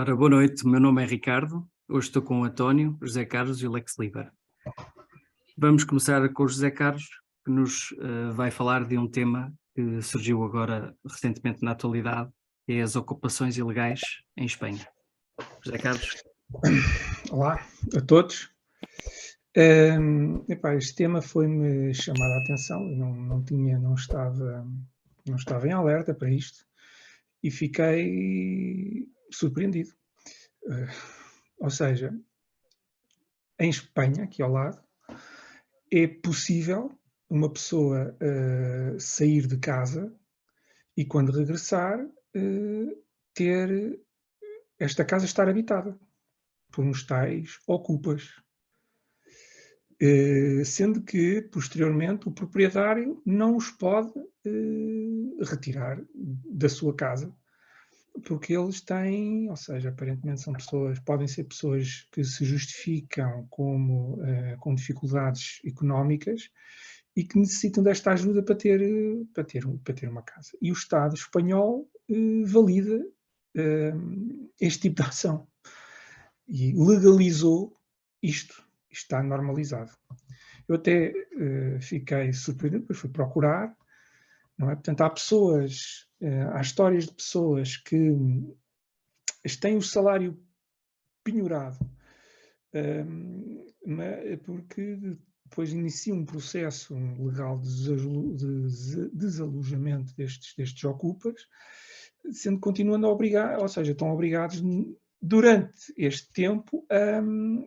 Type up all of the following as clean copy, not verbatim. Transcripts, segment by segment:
Ora, boa noite, o meu nome é Ricardo, hoje estou com o António, o José Carlos e o Lex Liber. Vamos começar com o José Carlos, que nos vai falar de um tema que surgiu agora recentemente na atualidade, que é as ocupações ilegais em Espanha. José Carlos. Olá a todos. Este tema foi-me chamado a atenção, eu não estava em alerta para isto e fiquei surpreendido. Ou seja, em Espanha, aqui ao lado, é possível uma pessoa sair de casa e, quando regressar, ter esta casa estar habitada por uns tais ocupas. Sendo que, posteriormente, o proprietário não os pode retirar da sua casa, porque eles têm, ou seja, aparentemente podem ser pessoas que se justificam como com dificuldades económicas e que necessitam desta ajuda para ter uma casa. E o Estado espanhol valida este tipo de ação e legalizou isto. Está normalizado. Eu até fiquei surpreendido, depois fui procurar, não é? Portanto, há histórias de pessoas que têm o salário penhorado, porque depois inicia um processo legal de desalojamento destes ocupas, sendo que continuando a obrigar, ou seja, estão obrigados durante este tempo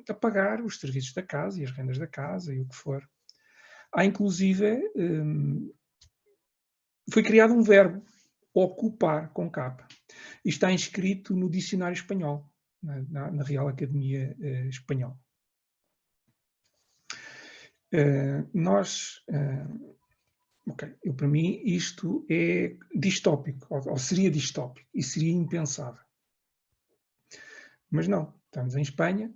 a pagar os serviços da casa e as rendas da casa e o que for. Há inclusive, foi criado um verbo, ocupar, com capa. E está inscrito no dicionário espanhol, na Real Academia Espanhola. Para mim isto é distópico, ou seria distópico, e seria impensável. Mas não, estamos em Espanha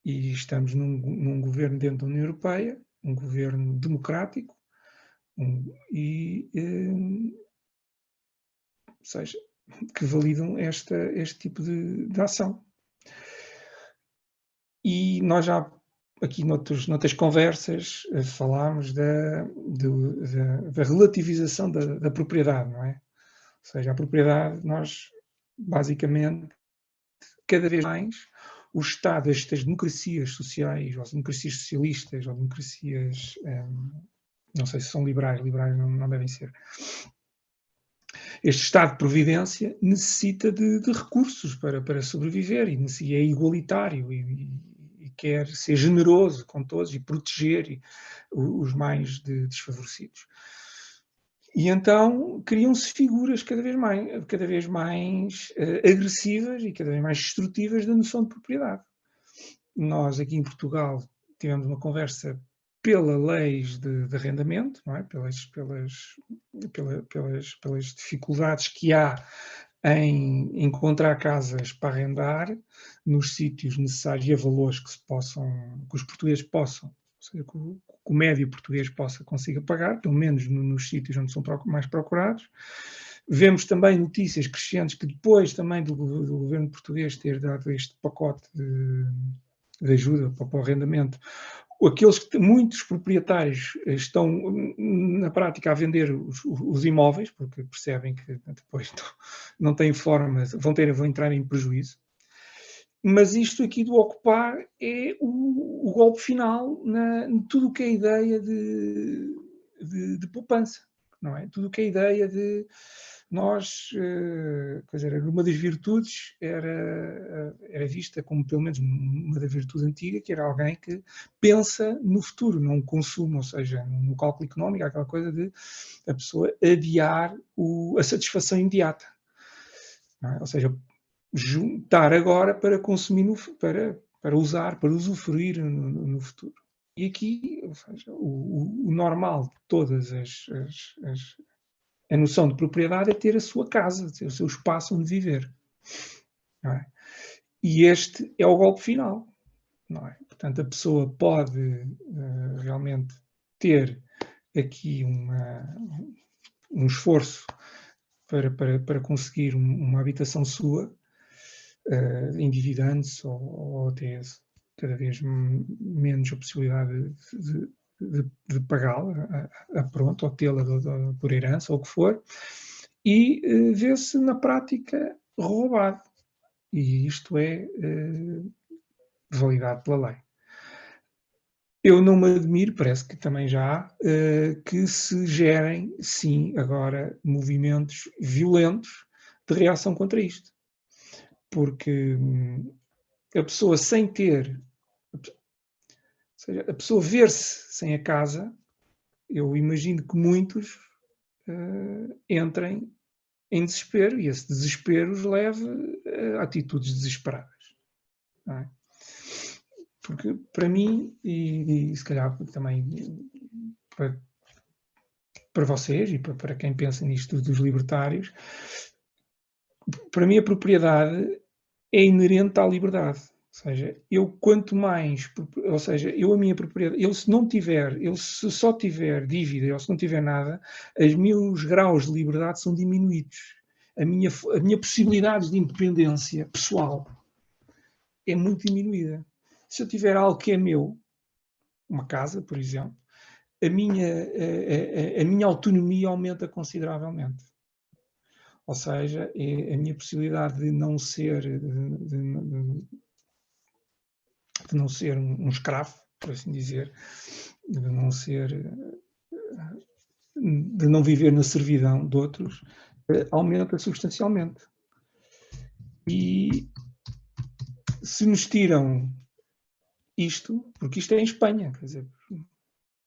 e estamos num governo dentro da União Europeia, um governo democrático, ou seja, que validam este tipo de ação. E nós já aqui noutras conversas falámos da relativização da propriedade, não é? Ou seja, a propriedade, nós basicamente cada vez mais o Estado, estas democracias sociais, ou democracias socialistas, ou democracias, não sei se são liberais não devem ser. Este Estado de Providência necessita de recursos para sobreviver e é igualitário e quer ser generoso com todos e proteger os mais desfavorecidos. E então criam-se figuras cada vez mais agressivas e cada vez mais destrutivas da noção de propriedade. Nós aqui em Portugal tivemos uma conversa pelas leis de arrendamento, não é? pelas dificuldades que há em encontrar casas para arrendar nos sítios necessários e a valores que os portugueses possam, ou seja, que o médio português consiga pagar, pelo menos nos sítios onde são mais procurados. Vemos também notícias crescentes que depois também do governo português ter dado este pacote de ajuda para o arrendamento, muitos proprietários estão na prática a vender os imóveis, porque percebem que depois não têm forma, vão entrar em prejuízo. Mas isto aqui do ocupar é o golpe final em tudo o que é ideia de poupança, não é? Tudo o que é ideia de nós, quer dizer, uma das virtudes era vista como pelo menos uma da virtude antiga, que era alguém que pensa no futuro, não consumo, ou seja, no cálculo económico, aquela coisa de a pessoa adiar a satisfação imediata, não é? Ou seja, juntar agora para consumir, para usar, para usufruir no futuro. E aqui, ou seja, o normal de todas a noção de propriedade é ter a sua casa, ter o seu espaço onde viver. Não é? E este é o golpe final. Não é? Portanto, a pessoa pode realmente ter aqui um esforço para conseguir uma habitação sua, endividando-se ou até cada vez menos a possibilidade de pagá-la a pronto, ou tê-la por herança, ou o que for, e vê-se na prática roubado. E isto é validado pela lei. Eu não me admiro, parece que também já há, que se gerem, sim, agora movimentos violentos de reação contra isto. Porque a pessoa sem ter, ou seja, a pessoa ver-se sem a casa, eu imagino que muitos entrem em desespero e esse desespero os leve a atitudes desesperadas. Não é? Porque para mim, e se calhar também para vocês e para quem pensa nisto dos libertários, para mim a propriedade é inerente à liberdade. Ou seja, eu quanto mais, ou seja, eu a minha propriedade, eu se só tiver dívida, ou se não tiver nada, os meus graus de liberdade são diminuídos. A minha possibilidade de independência pessoal é muito diminuída. Se eu tiver algo que é meu, uma casa, por exemplo, a minha autonomia aumenta consideravelmente. Ou seja, a minha possibilidade de não ser um escravo, por assim dizer, de não viver na servidão de outros, aumenta substancialmente. E se nos tiram isto, porque isto é em Espanha, quer dizer, o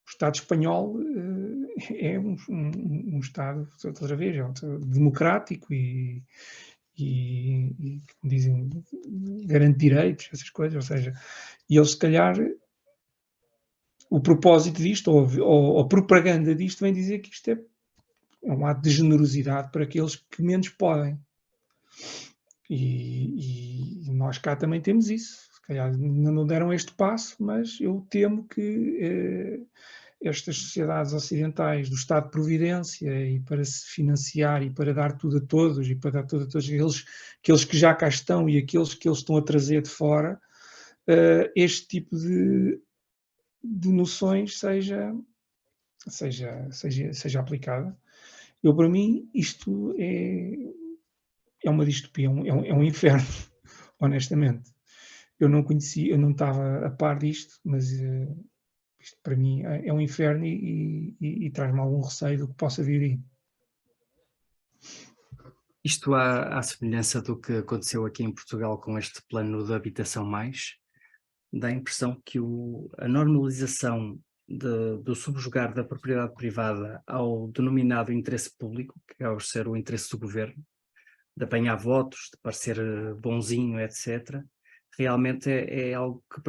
Estado espanhol é um Estado, outra vez, democrático e dizem, garante direitos, essas coisas, ou seja, e eles se calhar o propósito disto, ou a propaganda disto, vem dizer que isto é um ato de generosidade para aqueles que menos podem. E nós cá também temos isso. Se calhar ainda não deram este passo, mas eu temo que estas sociedades ocidentais do Estado de Providência e para se financiar e para dar tudo a todos e para dar tudo a todos aqueles que já cá estão e aqueles que eles estão a trazer de fora, este tipo de noções seja aplicada. Eu, para mim, isto é uma distopia, é um inferno, honestamente. Eu não conhecia, eu não estava a par disto, mas isto para mim é um inferno e traz-me algum receio do que possa vir aí. Isto à semelhança do que aconteceu aqui em Portugal com este plano de habitação mais, dá a impressão que a normalização do subjugar da propriedade privada ao denominado interesse público, que acaba por ser o interesse do governo, de apanhar votos, de parecer bonzinho, etc., realmente é algo que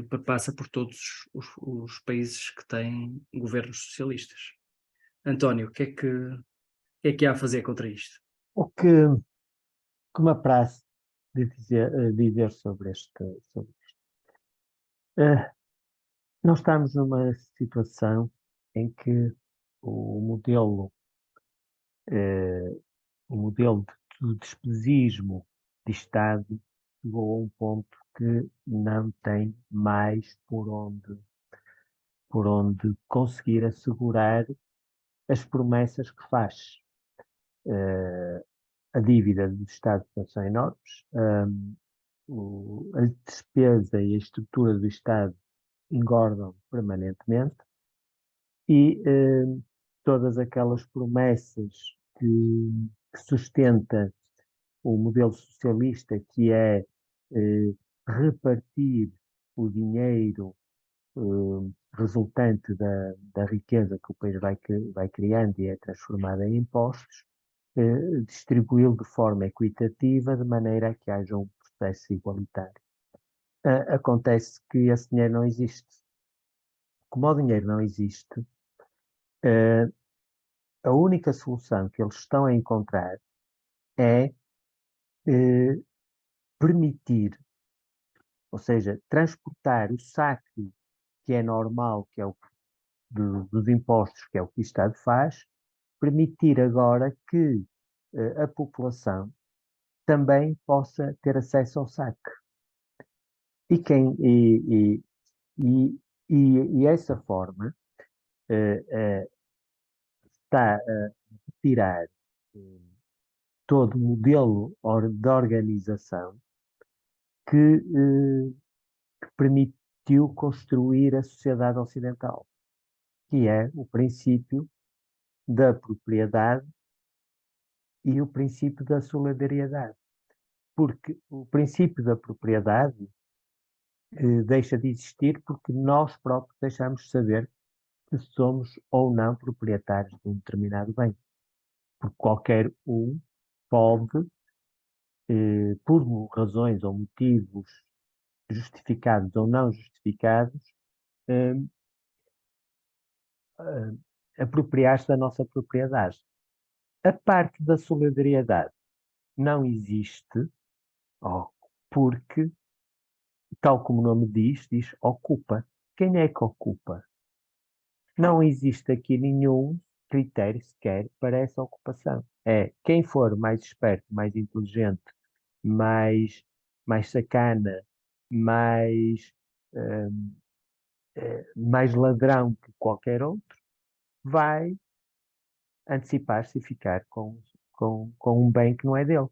perpassa por todos os países que têm governos socialistas. António, o que é que há a fazer contra isto? O que me apraz de dizer sobre isto. Nós estamos numa situação em que o modelo, o modelo de despesismo de Estado chegou a um ponto que não tem mais por onde conseguir assegurar as promessas que faz. A dívida do Estado são enormes, a despesa e a estrutura do Estado engordam permanentemente e todas aquelas promessas que sustenta o modelo socialista, que é repartir o dinheiro resultante da riqueza que o país vai criando e é transformada em impostos, distribuí-lo de forma equitativa, de maneira a que haja um processo igualitário. Acontece que esse dinheiro não existe. Como o dinheiro não existe, a única solução que eles estão a encontrar é permitir, ou seja, transportar o saque que é normal, que é o dos impostos, que é o que o Estado faz, permitir agora que a população também possa ter acesso ao SAC. E essa forma está a tirar todo o modelo de organização que permitiu construir a sociedade ocidental, que é o princípio da propriedade e o princípio da solidariedade. Porque o princípio da propriedade deixa de existir porque nós próprios deixamos de saber se somos ou não proprietários de um determinado bem. Porque qualquer um pode, por razões ou motivos justificados ou não justificados, apropriar-se da nossa propriedade. A parte da solidariedade não existe, porque, tal como o nome diz ocupa. Quem é que ocupa? Não existe aqui nenhum critério sequer para essa ocupação. É quem for mais esperto, mais inteligente, mais sacana, mais ladrão que qualquer outro, vai antecipar-se e ficar com um bem que não é dele.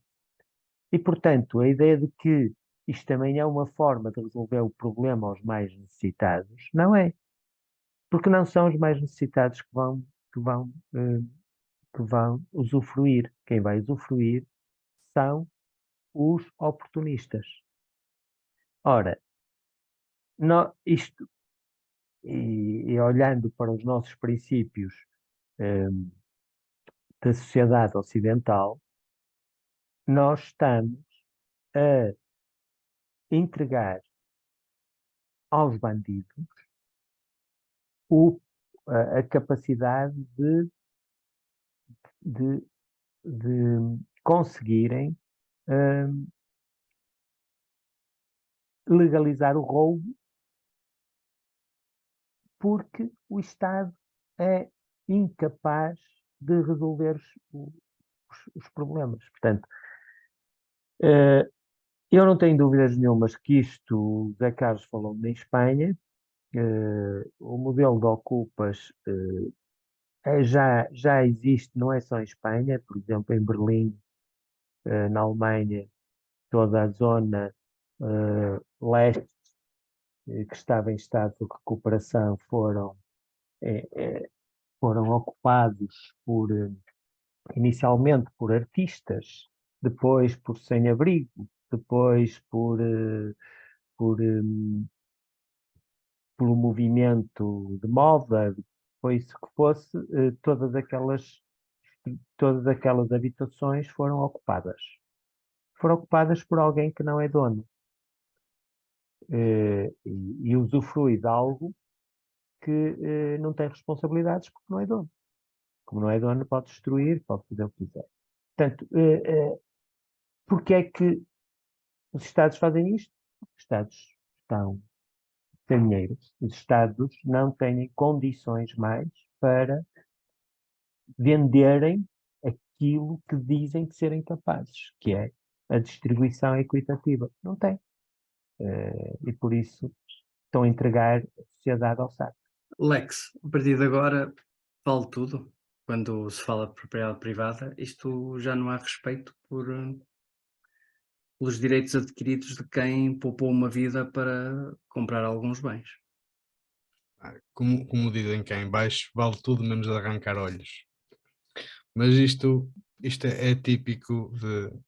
E, portanto, a ideia de que isto também é uma forma de resolver o problema aos mais necessitados, não é. Porque não são os mais necessitados que vão usufruir. Quem vai usufruir são os oportunistas. Ora, isto, e olhando para os nossos princípios da sociedade ocidental, nós estamos a entregar aos bandidos a capacidade de conseguirem legalizar o roubo, porque o Estado é incapaz de resolver os problemas. Portanto, eu não tenho dúvidas nenhumas que isto, o Zé Carlos falou em Espanha, o modelo de ocupas já existe, não é só em Espanha, por exemplo, em Berlim, na Alemanha, toda a zona leste que estava em estado de recuperação foram ocupados inicialmente por artistas, depois por sem-abrigo, depois por um movimento de moda, foi isso que fosse, todas aquelas habitações foram ocupadas. Foram ocupadas por alguém que não é dono. E usufrui de algo que não tem responsabilidades porque não é dono. Como não é dono, pode destruir, pode fazer o que quiser. Portanto, porque é que os Estados fazem isto? Os Estados estão sem dinheiro. Os Estados não têm condições mais para venderem aquilo que dizem que serem capazes, que é a distribuição equitativa. Não tem. E por isso estão a entregar a sociedade ao saco. Lex, a partir de agora vale tudo. Quando se fala de propriedade privada, isto já não há respeito pelos direitos adquiridos de quem poupou uma vida para comprar alguns bens. Como dizem cá em baixo, vale tudo menos arrancar olhos. Mas isto é típico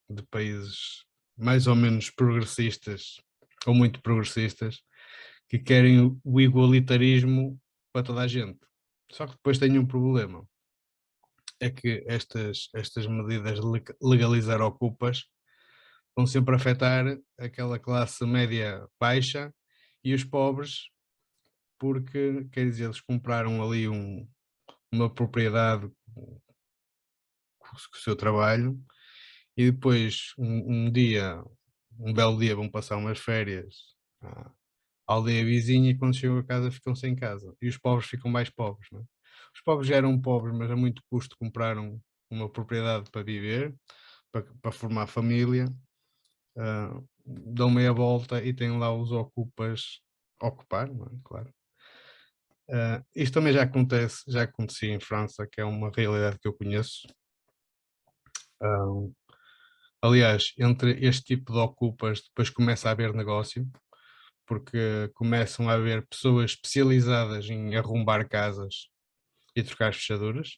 de países mais ou menos progressistas, ou muito progressistas, que querem o igualitarismo para toda a gente. Só que depois têm um problema. É que estas medidas de legalizar ocupas vão sempre afetar aquela classe média baixa e os pobres, porque, quer dizer, eles compraram ali uma propriedade com o seu trabalho e depois um belo dia vão passar umas férias à aldeia vizinha e quando chegam a casa ficam sem casa e os pobres ficam mais pobres, não é? Os pobres já eram pobres, mas a muito custo compraram uma propriedade para viver, para formar família, dão meia volta e têm lá os ocupas a ocupar, não é? Claro. Isto também já acontecia em França, que é uma realidade que eu conheço. Aliás, entre este tipo de ocupas depois começa a haver negócio, porque começam a haver pessoas especializadas em arrombar casas e trocar as fechaduras,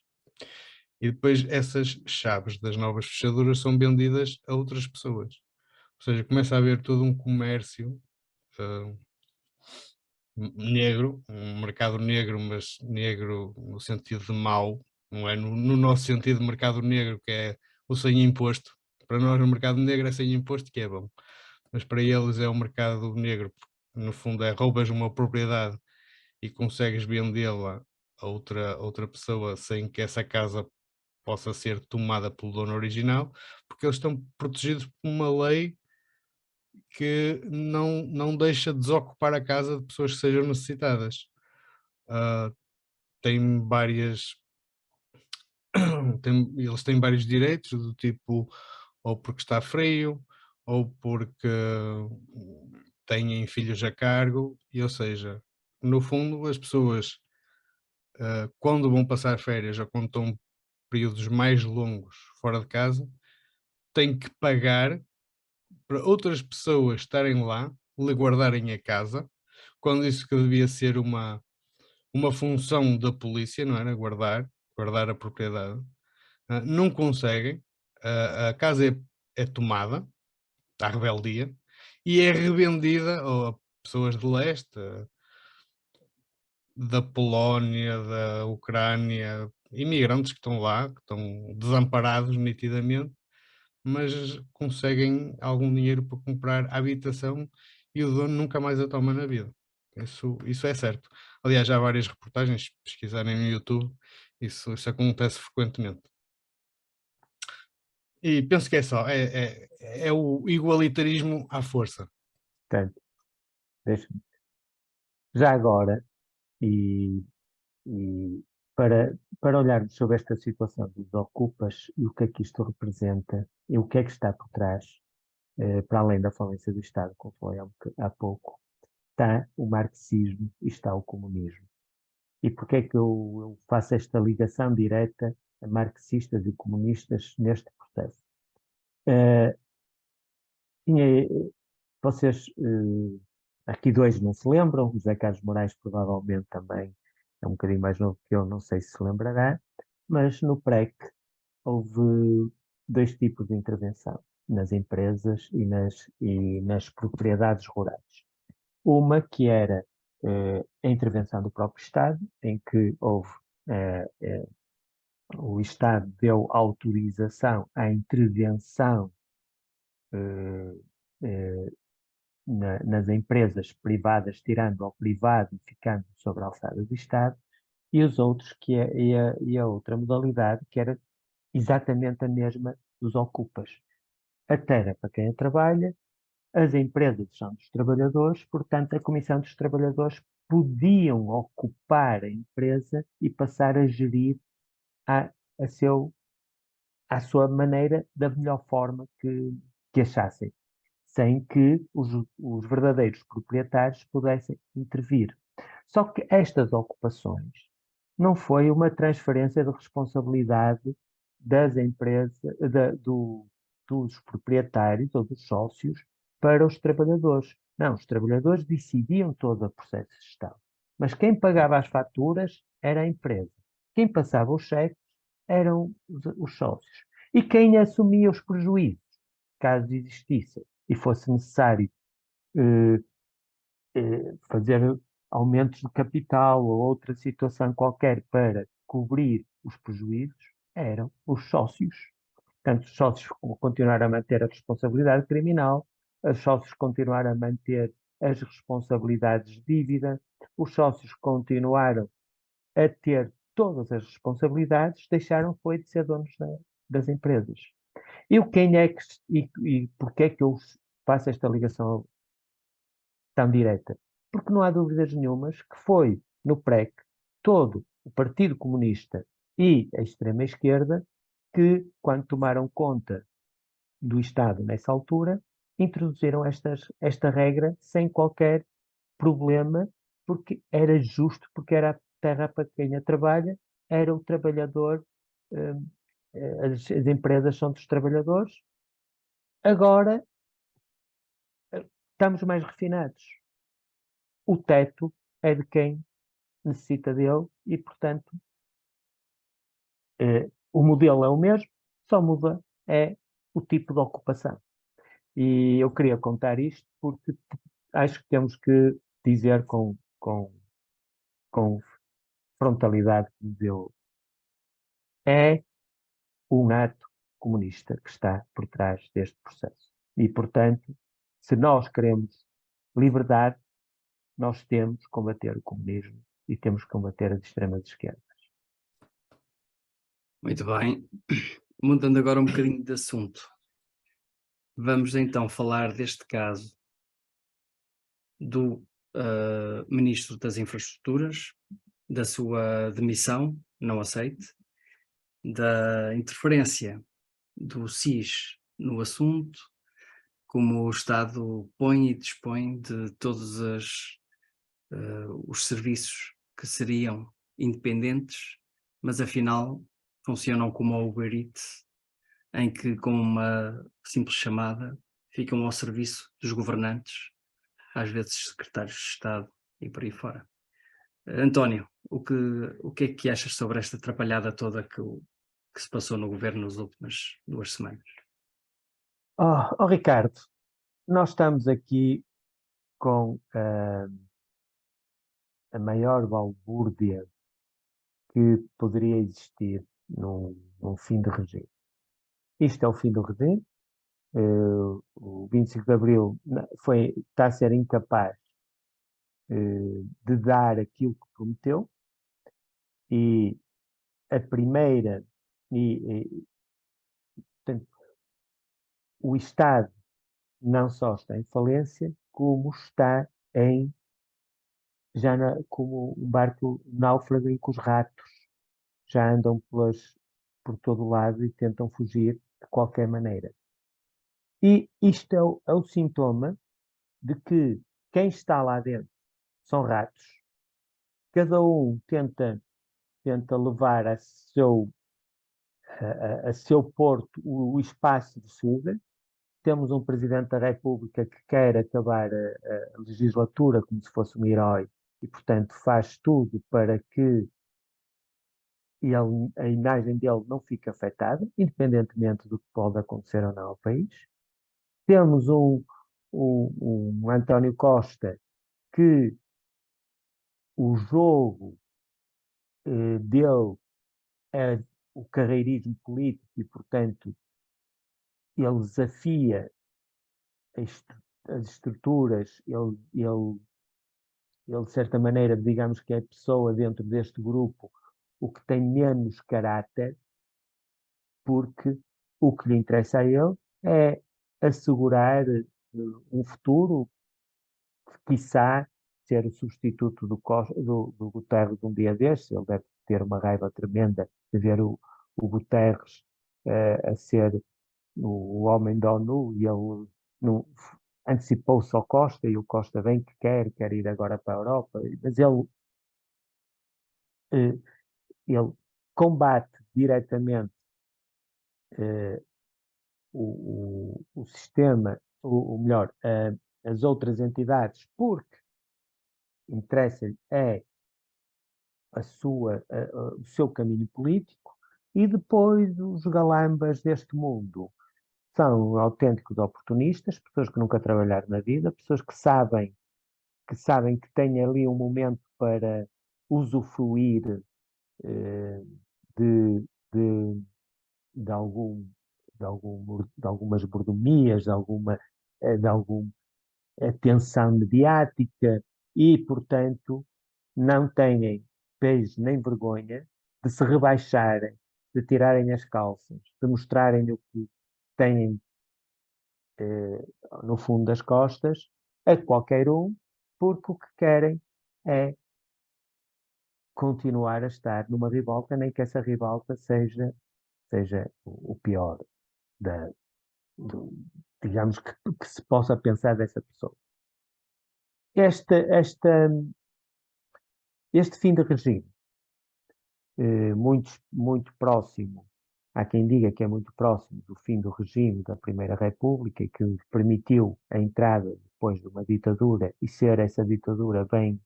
e depois essas chaves das novas fechaduras são vendidas a outras pessoas. Ou seja, começa a haver todo um comércio ah, negro, um mercado negro, mas negro no sentido de mau, não é no nosso sentido de mercado negro, que é o sem imposto. Para nós, o mercado negro é sem imposto, que é bom, mas para eles é o mercado negro, porque no fundo é roubas uma propriedade e consegues vendê-la a outra pessoa sem que essa casa possa ser tomada pelo dono original, porque eles estão protegidos por uma lei que não deixa desocupar a casa de pessoas que sejam necessitadas. Ah, tem várias eles têm vários direitos, do tipo, ou porque está frio, ou porque têm filhos a cargo, e ou seja, no fundo as pessoas, quando vão passar férias ou quando estão períodos mais longos fora de casa, têm que pagar para outras pessoas estarem lá, lhe guardarem a casa, quando isso que devia ser uma função da polícia, não era? Guardar a propriedade. Não conseguem, a casa é tomada, à rebeldia, e é revendida a pessoas de leste, da Polónia, da Ucrânia, imigrantes que estão lá, que estão desamparados nitidamente, mas conseguem algum dinheiro para comprar a habitação e o dono nunca mais a toma na vida. Isso é certo. Aliás, há várias reportagens, se pesquisarem no YouTube, isso acontece frequentemente. E penso que é só, é o igualitarismo à força. Portanto, deixa-me. Já agora, e para olharmos sobre esta situação dos ocupas e o que é que isto representa e o que é que está por trás, para além da falência do Estado, como falei há pouco, está o marxismo e está o comunismo. E porquê é que eu faço esta ligação direta a marxistas e comunistas neste processo? Vocês, aqui dois não se lembram, o José Carlos Moraes provavelmente também é um bocadinho mais novo que eu, não sei se se lembrará, mas no PREC houve dois tipos de intervenção, nas empresas e nas propriedades rurais. Uma que era a intervenção do próprio Estado, em que houve o Estado deu autorização à intervenção nas empresas privadas, tirando ao privado e ficando sobre a alçada do Estado, e os outros, e a outra modalidade, que era exatamente a mesma dos ocupas. A terra para quem a trabalha, as empresas são dos trabalhadores, portanto, a Comissão dos Trabalhadores podiam ocupar a empresa e passar a gerir à sua maneira, da melhor forma que achassem, sem que os verdadeiros proprietários pudessem intervir. Só que estas ocupações não foi uma transferência de responsabilidade das empresas, dos proprietários ou dos sócios para os trabalhadores. Não, os trabalhadores decidiam todo o processo de gestão. Mas quem pagava as faturas era a empresa. Quem passava os cheques eram os sócios. E quem assumia os prejuízos, caso existissem, e fosse necessário fazer aumentos de capital ou outra situação qualquer para cobrir os prejuízos, eram os sócios. Portanto, os sócios continuaram a manter a responsabilidade criminal, os sócios continuaram a manter as responsabilidades de dívida, os sócios continuaram a ter todas as responsabilidades, deixaram foi de ser donos das empresas. E porquê é que eu faço esta ligação tão direta? Porque não há dúvidas nenhumas que foi no PREC todo o Partido Comunista e a extrema-esquerda que, quando tomaram conta do Estado nessa altura introduziram esta regra sem qualquer problema, porque era justo, porque era a terra para quem a trabalha, era o trabalhador, as empresas são dos trabalhadores. Agora estamos mais refinados. O teto é de quem necessita dele e, portanto, o modelo é o mesmo, só muda o tipo de ocupação. E eu queria contar isto porque acho que temos que dizer com frontalidade, como eu, é um ato comunista que está por trás deste processo. E, portanto, se nós queremos liberdade, nós temos que combater o comunismo e temos que combater as extremas esquerdas. Muito bem. Mudando agora um bocadinho de assunto. Vamos então falar deste caso do Ministro das Infraestruturas, da sua demissão, não aceite, da interferência do SIS no assunto, como o Estado põe e dispõe de todos os serviços que seriam independentes, mas afinal funcionam como a Uber Eats, em que com uma simples chamada ficam ao serviço dos governantes, às vezes secretários de Estado e por aí fora. António, o que é que achas sobre esta atrapalhada toda que se passou no governo nas últimas 2 semanas? Ricardo, nós estamos aqui com a maior balbúrdia que poderia existir num fim de regime. Isto é o fim do regime. O 25 de Abril está a ser incapaz de dar aquilo que prometeu, e a primeira, portanto, o Estado não só está em falência, como está como um barco náufrago em que os ratos já andam por todo lado e tentam fugir de qualquer maneira. E isto é o sintoma de que quem está lá dentro são ratos, cada um tenta levar a seu porto o espaço de fuga. Temos um Presidente da República que quer acabar a legislatura como se fosse um herói e, portanto, faz tudo para que a imagem dele não fique afetada, independentemente do que pode acontecer ou não ao país. Temos um António Costa que o jogo dele é o carreirismo político e, portanto, ele desafia as estruturas, ele, de certa maneira, digamos que é a pessoa dentro deste grupo o que tem menos caráter, porque o que lhe interessa a ele é assegurar um futuro, quiçá ser o substituto do Guterres um dia destes. Ele deve ter uma raiva tremenda de ver o Guterres a ser o homem da ONU, e ele antecipou-se ao Costa, e o Costa bem que quer ir agora para a Europa, mas ele combate diretamente o sistema, ou melhor, as outras entidades, porque interessa-lhe o seu caminho político, e depois os galambas deste mundo são autênticos oportunistas, pessoas que nunca trabalharam na vida, pessoas que sabem que têm ali um momento para usufruir de, de, de, algum, de algumas mordomias, de alguma atenção mediática, e, portanto, não têm pejo nem vergonha de se rebaixarem, de tirarem as calças, de mostrarem o que têm no fundo das costas a qualquer um, porque o que querem é continuar a estar numa ribalta, nem que essa ribalta seja o pior digamos, que se possa pensar dessa pessoa. Este fim de regime, muito próximo, há quem diga que é muito próximo do fim do regime da Primeira República e que permitiu a entrada depois de uma ditadura e ser essa ditadura bem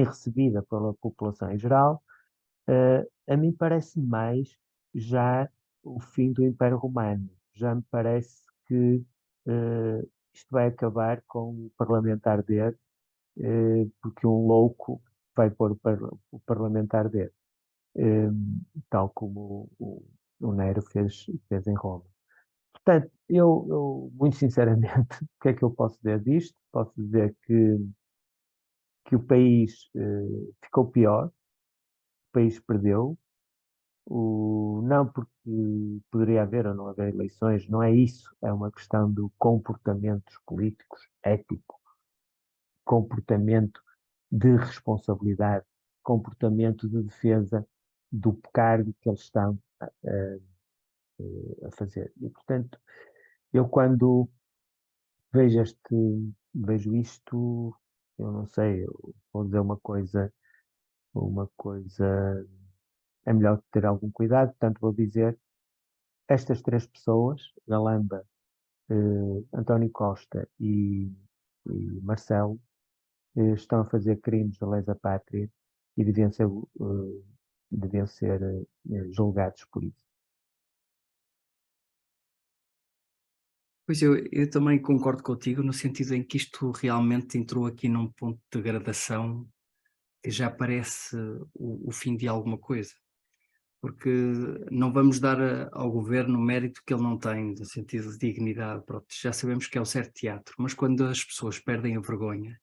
recebida pela população em geral, a mim parece mais já o fim do Império Romano. Já me parece que isto vai acabar com o parlamentar arder, porque um louco vai pôr o parlamentar arder, tal como o Nero fez em Roma. Portanto, eu muito sinceramente, o que é que eu posso dizer disto? Posso dizer que o país ficou pior, o país perdeu, não porque poderia haver ou não haver eleições, não é isso, é uma questão de comportamentos políticos, ético, comportamento de responsabilidade, comportamento de defesa do cargo que eles estão a fazer. E, portanto, eu quando vejo isto, eu não sei, eu vou dizer uma coisa, é melhor ter algum cuidado, portanto vou dizer, estas três pessoas, Galamba, António Costa e Marcelo, estão a fazer crimes de lesa pátria e deviam ser julgados por isso. Pois eu também concordo contigo, no sentido em que isto realmente entrou aqui num ponto de degradação que já parece o fim de alguma coisa. Porque não vamos dar ao governo o mérito que ele não tem, no sentido de dignidade. Pronto, já sabemos que é o certo teatro, mas quando as pessoas perdem a vergonha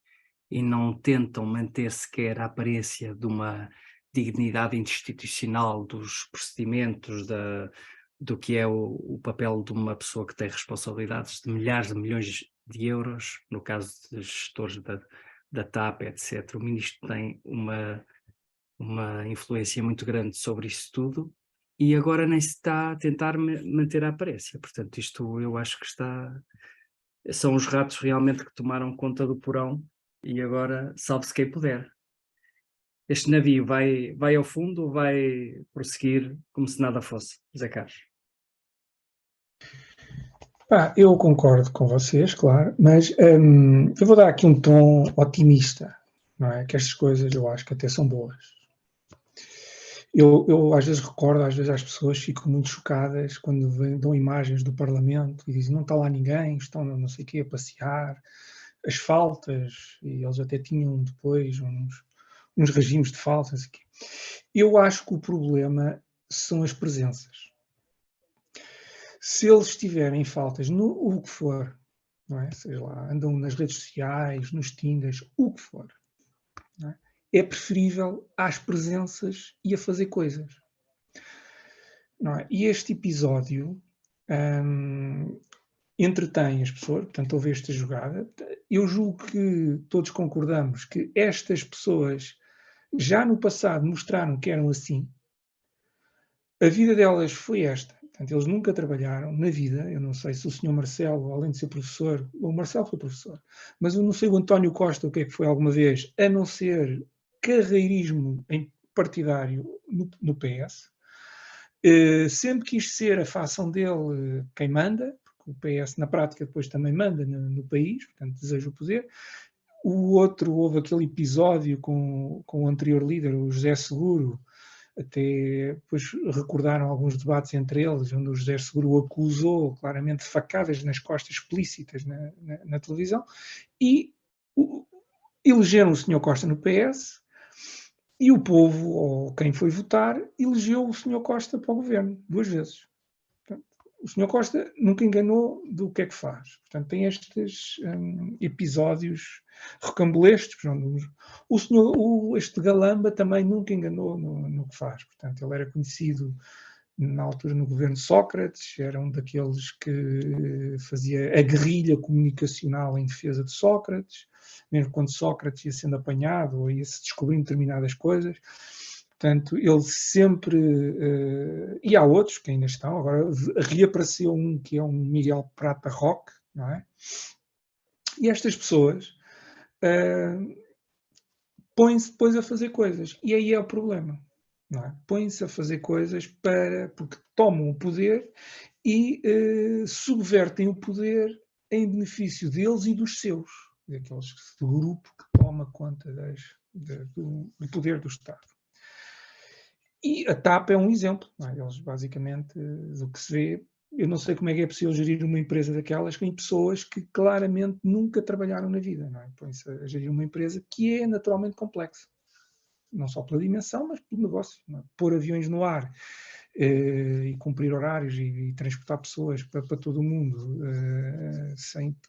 e não tentam manter sequer a aparência de uma dignidade institucional, dos procedimentos, do que é o papel de uma pessoa que tem responsabilidades de milhares de milhões de euros, no caso de gestores da TAP, etc. O ministro tem uma influência muito grande sobre isso tudo e agora nem se está a tentar manter a aparência. Portanto, isto eu acho que são os ratos realmente que tomaram conta do porão e agora salve-se quem puder. Este navio vai ao fundo ou vai prosseguir como se nada fosse, José Carlos? Eu concordo com vocês, claro, mas eu vou dar aqui um tom otimista, não é? Que estas coisas eu acho que até são boas. Eu às vezes recordo, às vezes as pessoas ficam muito chocadas quando dão imagens do Parlamento e dizem não está lá ninguém, estão não sei o quê a passear, as faltas, e eles até tinham depois uns regimes de faltas. Não sei o quê. Eu acho que o problema são as presenças. Se eles tiverem faltas no o que for, não é? Seja lá, andam nas redes sociais, nos Tinders, o que for, não é? É preferível às presenças e a fazer coisas. Não é? E este episódio entretém as pessoas, portanto, houve esta jogada. Eu julgo que todos concordamos que estas pessoas já no passado mostraram que eram assim. A vida delas foi esta. Portanto, eles nunca trabalharam na vida. Eu não sei se o Sr. Marcelo, além de ser professor, o Marcelo foi professor, mas eu não sei o António Costa o que é que foi alguma vez, a não ser carreirismo partidário no PS. Sempre quis ser a facção dele quem manda, porque o PS na prática depois também manda no país, portanto deseja o poder. O outro, houve aquele episódio com o anterior líder, o José Seguro, até depois recordaram alguns debates entre eles, onde o José Seguro o acusou claramente de facadas nas costas explícitas na televisão, e elegeram o Sr. Costa no PS, e o povo, ou quem foi votar, elegeu o Sr. Costa para o governo, 2 vezes. Portanto, o Sr. Costa nunca enganou do que é que faz. Portanto, tem estes episódios rocambolescos. Este Galamba também nunca enganou no que faz. Portanto, ele era conhecido na altura no governo Sócrates, era um daqueles que fazia a guerrilha comunicacional em defesa de Sócrates, mesmo quando Sócrates ia sendo apanhado ou ia-se descobrindo determinadas coisas. Portanto, ele sempre... e há outros que ainda estão. Agora reapareceu um que é um Miguel Prata Roque, não é? E estas pessoas põem-se depois a fazer coisas. E aí é o problema. Não é? Põem-se a fazer coisas porque tomam o poder e subvertem o poder em benefício deles e dos seus, daqueles do grupo que toma conta do poder do Estado. E a TAP é um exemplo. Não é? Eles, basicamente, do que se vê, eu não sei como é que é possível gerir uma empresa daquelas com pessoas que claramente nunca trabalharam na vida. Não é? Põe-se a gerir uma empresa que é naturalmente complexa. Não só pela dimensão, mas pelo negócio. Não é? Pôr aviões no ar e cumprir horários e transportar pessoas para todo o mundo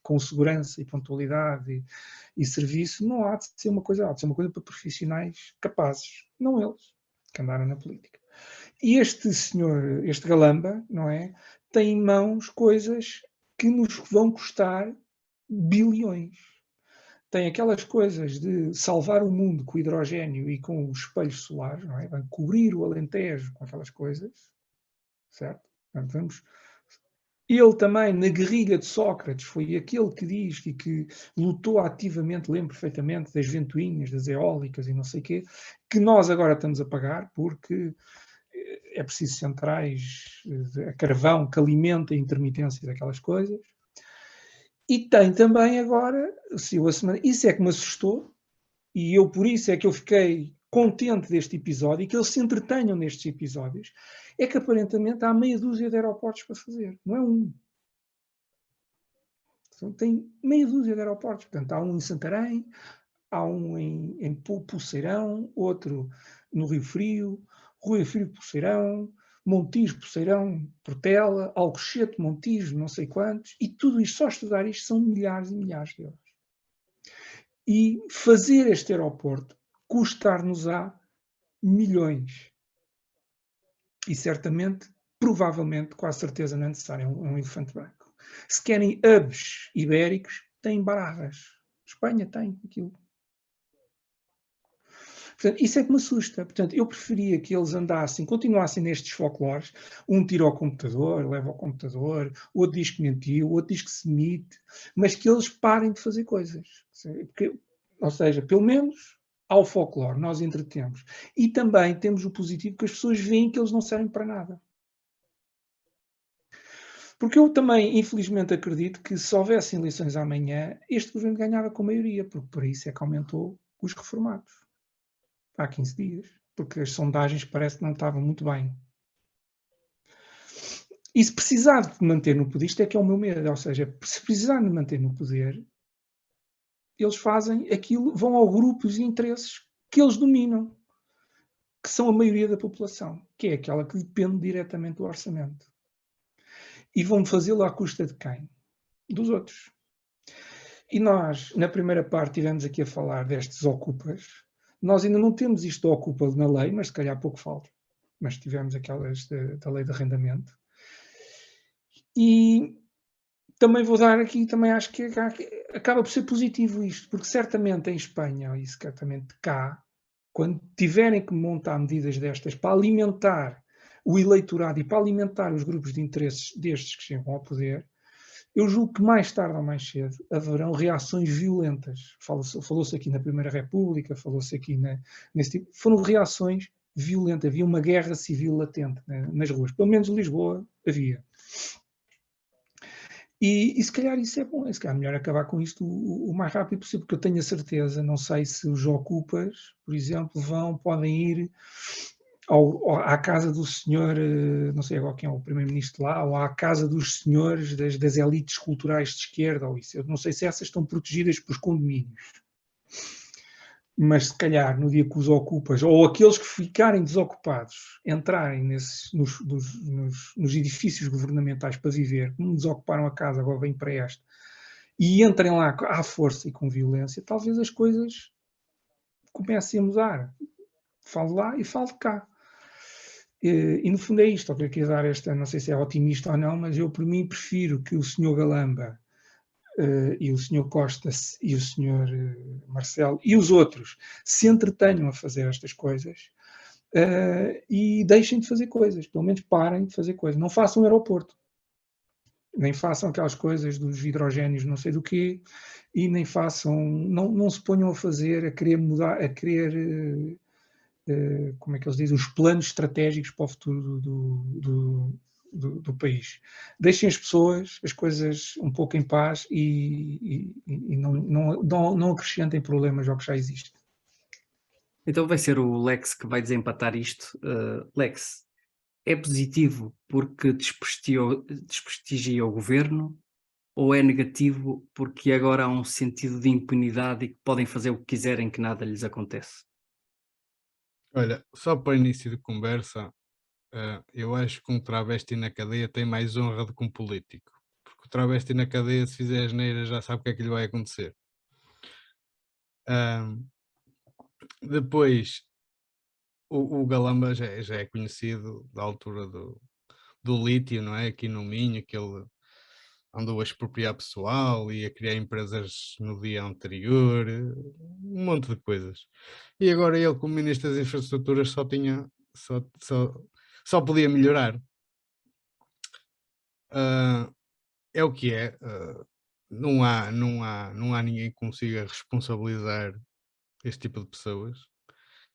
com segurança e pontualidade e serviço, não há de ser uma coisa, há de ser uma coisa para profissionais capazes, não eles, que andaram na política. E este senhor, este Galamba, não é, tem em mãos coisas que nos vão custar bilhões. Tem aquelas coisas de salvar o mundo com o hidrogénio e com os espelhos solares, não é? Vai cobrir o Alentejo com aquelas coisas, certo? Portanto, vamos... Ele também, na guerrilha de Sócrates, foi aquele que diz e que lutou ativamente, lembro perfeitamente, das ventoinhas, das eólicas e não sei o quê, que nós agora estamos a pagar porque é preciso centrais a carvão que alimentem a intermitência daquelas coisas. E tem também agora, isso é que me assustou, e eu por isso é que eu fiquei contente deste episódio e que eles se entretenham nestes episódios, é que aparentemente há meia dúzia de aeroportos para fazer, não é um. Então, tem meia dúzia de aeroportos, portanto há um em Santarém, há um em Poceirão, outro no Rio Frio, Poceirão, Montijo, Poceirão, Portela, Alcochete, Montijo, não sei quantos, e tudo isto, só estudar isto, são milhares e milhares de euros. E fazer este aeroporto custar-nos-á milhões. E certamente, provavelmente, com a certeza não é necessário um elefante branco. Se querem hubs ibéricos, têm Barajas. Espanha tem aquilo. Portanto, isso é que me assusta. Portanto, eu preferia que eles continuassem nestes folclores. Um tira ao computador, leva ao computador, outro diz que mentiu, outro diz que se demite, mas que eles parem de fazer coisas. Ou seja, pelo menos ao folclore nós entretemos. E também temos o positivo que as pessoas veem que eles não servem para nada. Porque eu também, infelizmente, acredito que se houvesse eleições amanhã, este governo ganhava com maioria, porque por isso é que aumentou os reformados. Há 15 dias, porque as sondagens parece que não estavam muito bem. E se precisar de manter no poder, isto é que é o meu medo, ou seja, se precisar de manter no poder, eles fazem aquilo, vão ao grupos de interesses que eles dominam, que são a maioria da população, que é aquela que depende diretamente do orçamento. E vão fazê-lo à custa de quem? Dos outros. E nós, na primeira parte, estivemos aqui a falar destes ocupas. Nós ainda não temos isto de ocupa na lei, mas se calhar pouco falta. Mas tivemos aquelas da lei de arrendamento. E também vou dar aqui, também acho que acaba por ser positivo isto, porque certamente em Espanha, e certamente cá, quando tiverem que montar medidas destas para alimentar o eleitorado e para alimentar os grupos de interesses destes que chegam ao poder, eu julgo que mais tarde ou mais cedo haverão reações violentas. Falou-se aqui na Primeira República, falou-se aqui nesse tipo. Foram reações violentas. Havia uma guerra civil latente nas ruas. Pelo menos em Lisboa havia. E se calhar isso é bom. Se calhar é melhor acabar com isto o mais rápido possível, porque eu tenho a certeza, não sei se os ocupas, por exemplo, podem ir à casa do senhor, não sei agora quem é o primeiro-ministro lá, ou à casa dos senhores das elites culturais de esquerda, ou isso. Eu não sei se essas estão protegidas por condomínios. Mas se calhar no dia que os ocupas, ou aqueles que ficarem desocupados, entrarem nos edifícios governamentais para viver, como desocuparam a casa, agora vêm para esta, e entrem lá à força e com violência, talvez as coisas comecem a mudar. Falo lá e falo cá. E no fundo é isto, eu queria dar esta, não sei se é otimista ou não, mas eu por mim prefiro que o Sr. Galamba e o Sr. Costa e o Sr. Marcelo e os outros se entretenham a fazer estas coisas e deixem de fazer coisas, pelo menos parem de fazer coisas. Não façam um aeroporto, nem façam aquelas coisas dos hidrogénios não sei do quê, e nem façam, não se ponham a fazer, a querer mudar, a querer, como é que eles dizem, os planos estratégicos para o futuro do país. Deixem as pessoas, as coisas um pouco em paz e não acrescentem problemas ao que já existe. Então vai ser o Lex que vai desempatar isto. Lex, é positivo porque desprestigia o governo ou é negativo porque agora há um sentido de impunidade e que podem fazer o que quiserem que nada lhes acontece? Olha, só para início de conversa, eu acho que um travesti na cadeia tem mais honra do que um político. Porque o travesti na cadeia, se fizer asneira, já sabe o que é que lhe vai acontecer. Ahm, Depois, o Galamba já é conhecido da altura do lítio, não é? Aqui no Minho, que ele andou a expropriar pessoal e a criar empresas no dia anterior, um monte de coisas. E agora ele, como Ministro das Infraestruturas, só podia melhorar. Ah, é o que é. Não há ninguém que consiga responsabilizar este tipo de pessoas.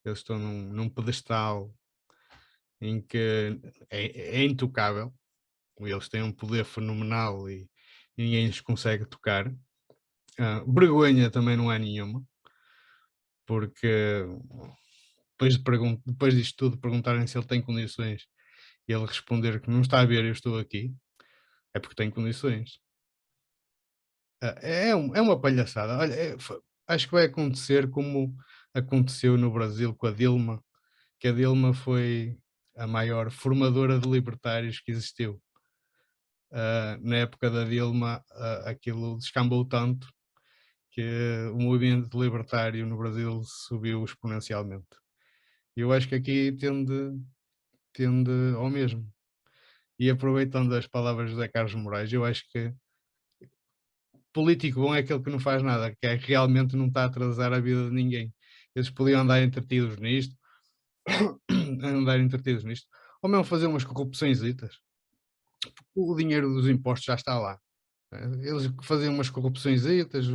Eles estão num pedestal em que é intocável. Eles têm um poder fenomenal e ninguém lhes consegue tocar. Vergonha também não há nenhuma, porque depois disto tudo perguntarem se ele tem condições e ele responder que não está a ver, eu estou aqui, é porque tem condições. É uma palhaçada. Olha, acho que vai acontecer como aconteceu no Brasil com a Dilma, que a Dilma foi a maior formadora de libertários que existiu. Na época da Dilma, aquilo descambou tanto que o movimento libertário no Brasil subiu exponencialmente. E eu acho que aqui tende ao mesmo. E aproveitando as palavras de José Carlos Moraes, eu acho que político bom é aquele que não faz nada, que é realmente não está a atrasar a vida de ninguém. Eles podiam andar entretidos nisto, ou mesmo fazer umas corrupçõezitas. O dinheiro dos impostos já está lá. Eles faziam umas corrupçõezitas,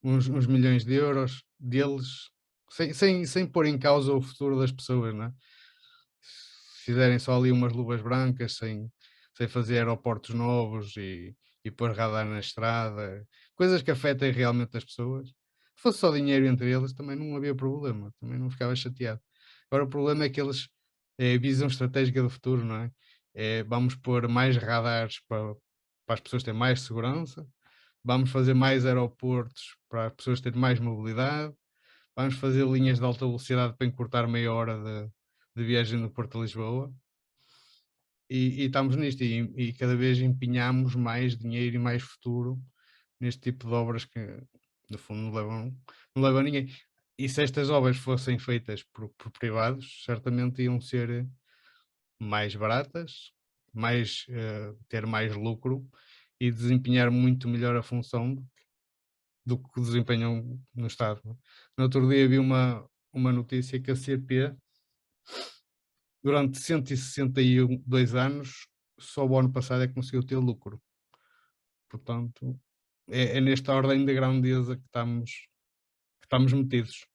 uns milhões de euros deles, sem pôr em causa o futuro das pessoas, não é? Se fizerem só ali umas luvas brancas, sem fazer aeroportos novos e pôr radar na estrada, coisas que afetem realmente as pessoas. Se fosse só dinheiro entre eles, também não havia problema, também não ficava chateado. Agora o problema é que eles é a visão estratégica do futuro, não é? Vamos pôr mais radares para as pessoas terem mais segurança, vamos fazer mais aeroportos para as pessoas terem mais mobilidade, vamos fazer linhas de alta velocidade para encurtar meia hora de viagem do Porto a Lisboa. E estamos nisto, e cada vez empenhamos mais dinheiro e mais futuro neste tipo de obras que, no fundo, não levam a ninguém. E se estas obras fossem feitas por privados, certamente iam ser mais baratas, ter mais lucro e desempenhar muito melhor a função do que desempenham no Estado. No outro dia vi uma notícia que a CP, durante 162 anos, só o ano passado é que conseguiu ter lucro. Portanto, é nesta ordem de grandeza que estamos metidos.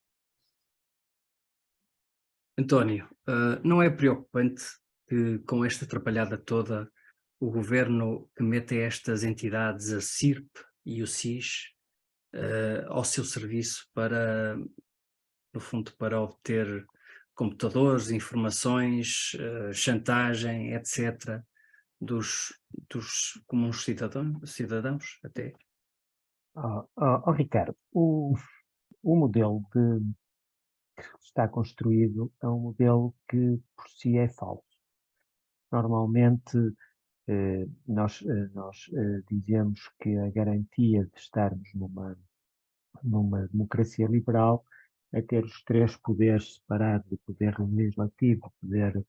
António, não é preocupante que com esta atrapalhada toda o governo que mete estas entidades, a CIRP e o SIS, ao seu serviço para, no fundo, para obter computadores, informações, chantagem, etc., dos comuns cidadãos até? Ricardo, o modelo que está construído é um modelo que por si é falso. Normalmente nós dizemos que a garantia de estarmos numa democracia liberal é ter os três poderes separados, o poder legislativo, o poder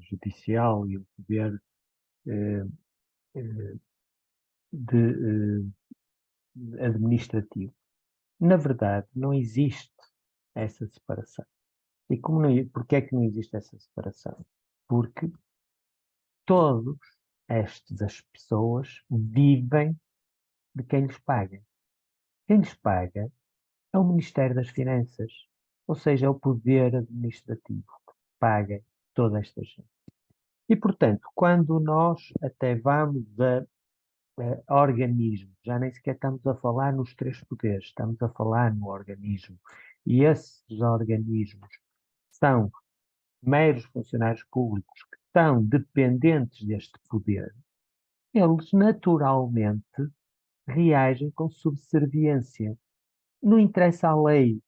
judicial e o poder eh, eh, administrativo. Na verdade, não existe essa separação. E porque é que não existe essa separação? Porque todas estas pessoas vivem de quem lhes paga. Quem lhes paga é o Ministério das Finanças, ou seja, é o poder administrativo que paga toda esta gente. E, portanto, quando nós até vamos a organismos, já nem sequer estamos a falar nos três poderes, estamos a falar no organismo, e esses organismos são meros funcionários públicos que estão dependentes deste poder, eles naturalmente reagem com subserviência. Não interessa a lei, o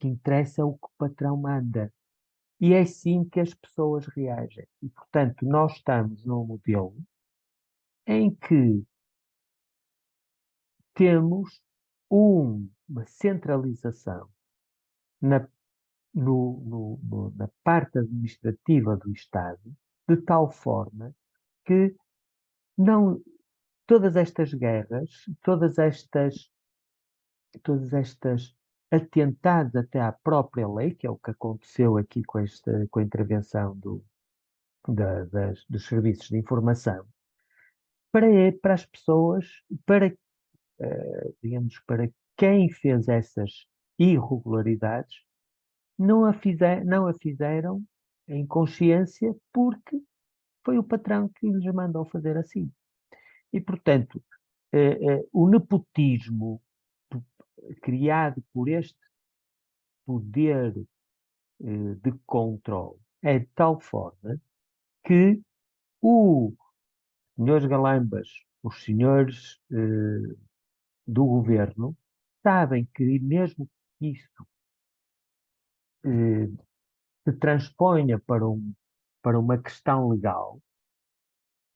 que interessa é o que o patrão manda. E é assim que as pessoas reagem. E, portanto, nós estamos num modelo em que temos uma centralização na, na parte administrativa do Estado, de tal forma que não todas estas guerras, todas estas atentados até à própria lei, que é o que aconteceu aqui com a intervenção dos serviços de informação, para as pessoas, digamos, para quem fez essas irregularidades, não a fizeram em consciência porque foi o patrão que lhes mandou fazer assim. E, portanto, o nepotismo criado por este poder de controle é de tal forma que os senhores galambas, os senhores do governo, sabem que mesmo que isso se transponha para uma questão legal,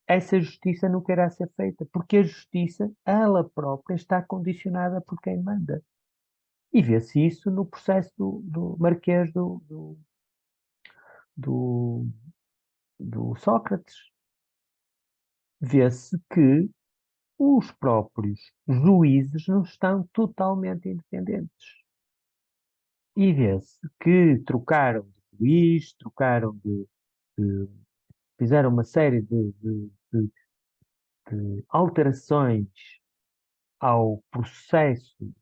essa justiça não querá ser feita, porque a justiça, ela própria, está condicionada por quem manda. E vê-se isso no processo do Marquês do, do Sócrates. Vê-se que os próprios juízes não estão totalmente independentes. E vê-se que trocaram de juiz, fizeram uma série de alterações ao processo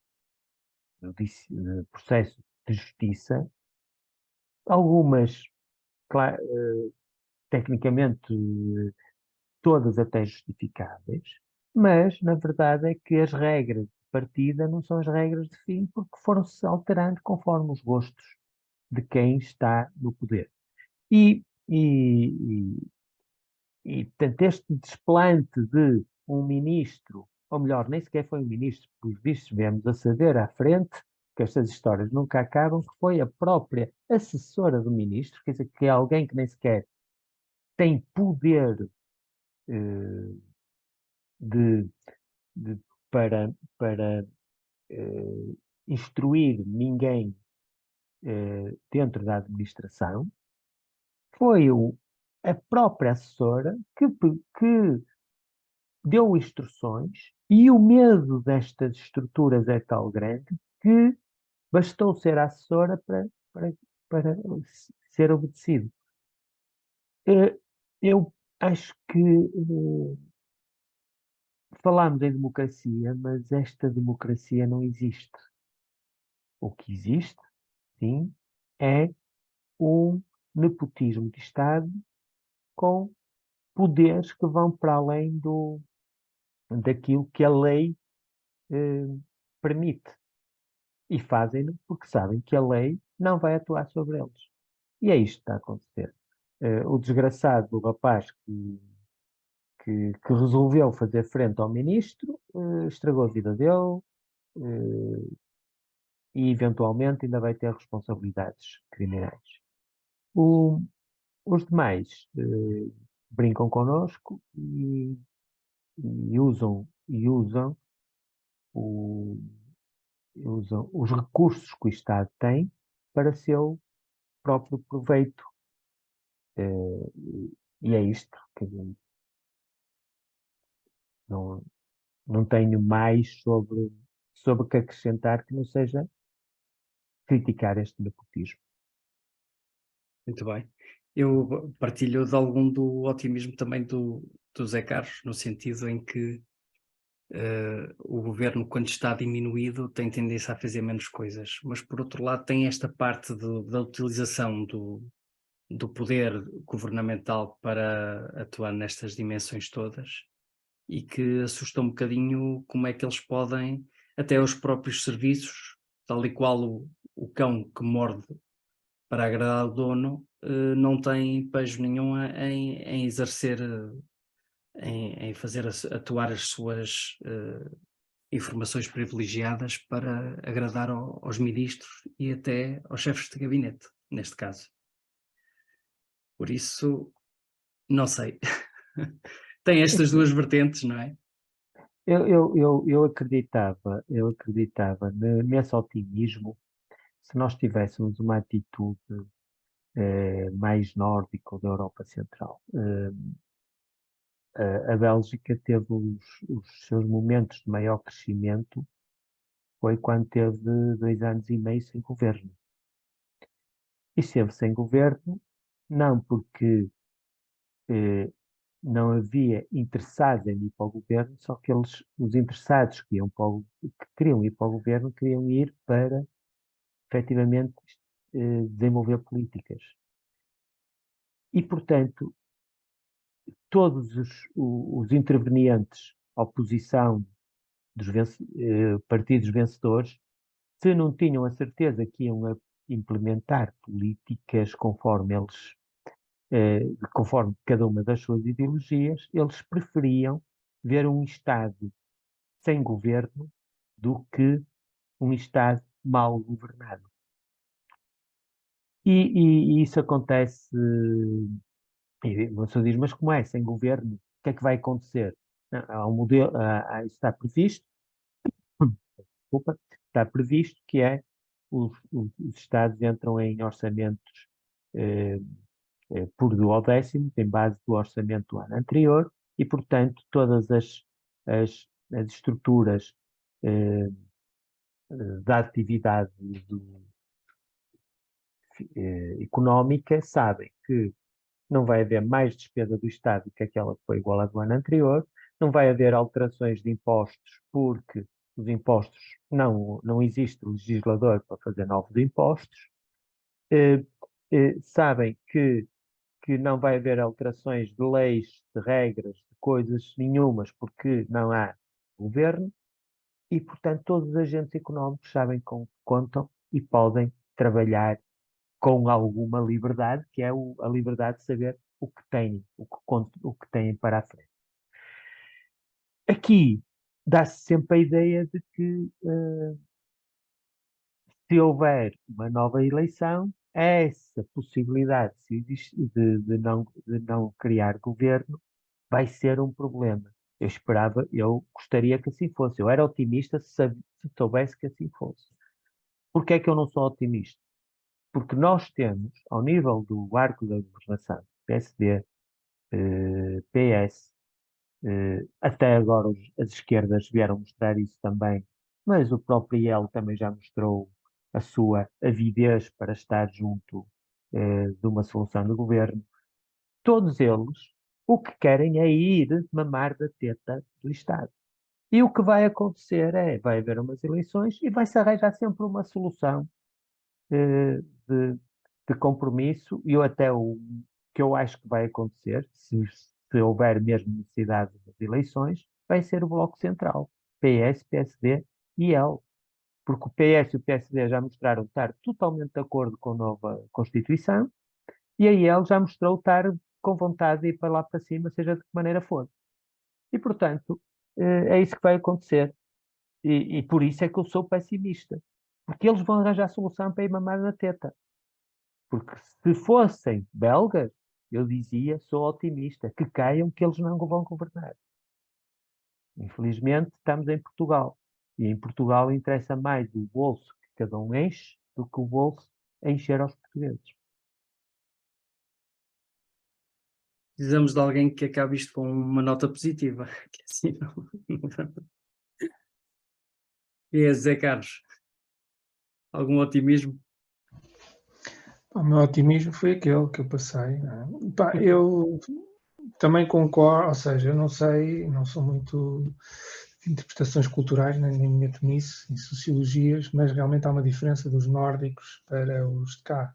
de justiça, algumas, tecnicamente, todas até justificáveis, mas na verdade é que as regras de partida não são as regras de fim, porque foram-se alterando conforme os gostos de quem está no poder. E, e, portanto, este desplante de um ministro, ou melhor, nem sequer foi um ministro, pelos vistos viemos a saber à frente, que estas histórias nunca acabam, que foi a própria assessora do ministro, quer dizer, que é alguém que nem sequer tem poder eh, de, de- para instruir ninguém dentro da administração, foi a própria assessora que deu instruções e o medo destas estruturas é tal grande que bastou ser assessora para ser obedecido. Eu acho que falamos em democracia, mas esta democracia não existe. O que existe, sim, é um nepotismo de Estado com poderes que vão para além daquilo que a lei eh, permite. E fazem-no porque sabem que a lei não vai atuar sobre eles. E é isto que está a acontecer. O desgraçado do rapaz que resolveu fazer frente ao ministro estragou a vida dele e eventualmente ainda vai ter responsabilidades criminais. O- os demais brincam connosco e o- usam os recursos que o Estado tem para seu próprio proveito. E é isto. Quer dizer, não, não tenho mais sobre o que acrescentar que não seja criticar este nepotismo. Muito bem. Eu partilho de algum do otimismo também do Zé Carlos, no sentido em que o governo, quando está diminuído, tem tendência a fazer menos coisas, mas por outro lado tem esta parte da utilização do poder governamental para atuar nestas dimensões todas, e que assusta um bocadinho como é que eles podem, até os próprios serviços, tal e qual o cão que morde para agradar o dono, não tem pejo nenhum em exercer, em fazer atuar as suas informações privilegiadas para agradar aos ministros e até aos chefes de gabinete, neste caso. Por isso, não sei. Tem estas duas vertentes, não é? Eu acreditava nesse otimismo se nós tivéssemos uma atitude mais nórdica ou da Europa Central. A Bélgica teve os seus momentos de maior crescimento, foi quando teve 2 anos e meio sem governo. E esteve sem governo, não porque não havia interessados em ir para o governo, só que os interessados que queriam ir para o governo, queriam ir para, efetivamente, desenvolver políticas. E, portanto, todos os intervenientes, oposição dos partidos vencedores, se não tinham a certeza que iam implementar políticas conforme cada uma das suas ideologias, eles preferiam ver um Estado sem governo do que um Estado mal governado. E isso acontece, e uma pessoa diz, mas como é, sem governo, o que é que vai acontecer? Não, há um modelo, isso está previsto, desculpa, está previsto que é os Estados entram em orçamentos eh, por duodécimo, em base do orçamento do ano anterior, e, portanto, todas as estruturas eh, da atividade económica sabem que não vai haver mais despesa do Estado que aquela que foi igual à do ano anterior, não vai haver alterações de impostos, porque os impostos não existe legislador para fazer novos impostos, sabem que não vai haver alterações de leis, de regras, de coisas nenhumas, porque não há governo, e, portanto, todos os agentes económicos sabem com que contam e podem trabalhar com alguma liberdade, que é a liberdade de saber o que têm, o que têm para a frente. Aqui dá-se sempre a ideia de que se houver uma nova eleição, essa possibilidade de não criar governo vai ser um problema. Eu gostaria que assim fosse. Eu era otimista se soubesse que assim fosse. Porquê é que eu não sou otimista? Porque nós temos, ao nível do arco da governação, PSD, PS, até agora as esquerdas vieram mostrar isso também, mas o próprio IEL também já mostrou a sua avidez para estar junto de uma solução de governo. Todos eles o que querem é ir mamar da teta do Estado. E o que vai acontecer vai haver umas eleições e vai-se arranjar sempre uma solução eh, de, de compromisso, e o que eu acho que vai acontecer, se houver mesmo necessidade de eleições, vai ser o Bloco Central, PS, PSD e L. Porque o PS e o PSD já mostraram estar totalmente de acordo com a nova Constituição, e a IEL já mostrou estar com vontade de ir para lá para cima, seja de que maneira for. E, portanto, é isso que vai acontecer. E por isso é que eu sou pessimista. Porque eles vão arranjar solução para ir mamar na teta. Porque se fossem belgas, eu dizia, sou otimista, que caiam, que eles não vão governar. Infelizmente, estamos em Portugal. E em Portugal interessa mais o bolso que cada um enche do que o bolso encher aos portugueses. Precisamos de alguém que acabe isto com uma nota positiva. Que assim E é Zé Carlos. Algum otimismo? O meu otimismo foi aquele que eu passei. Não é? Pá, eu também concordo, ou seja, eu não sei, não sou muito de interpretações culturais, nem metonice, em sociologias, mas realmente há uma diferença dos nórdicos para os de cá.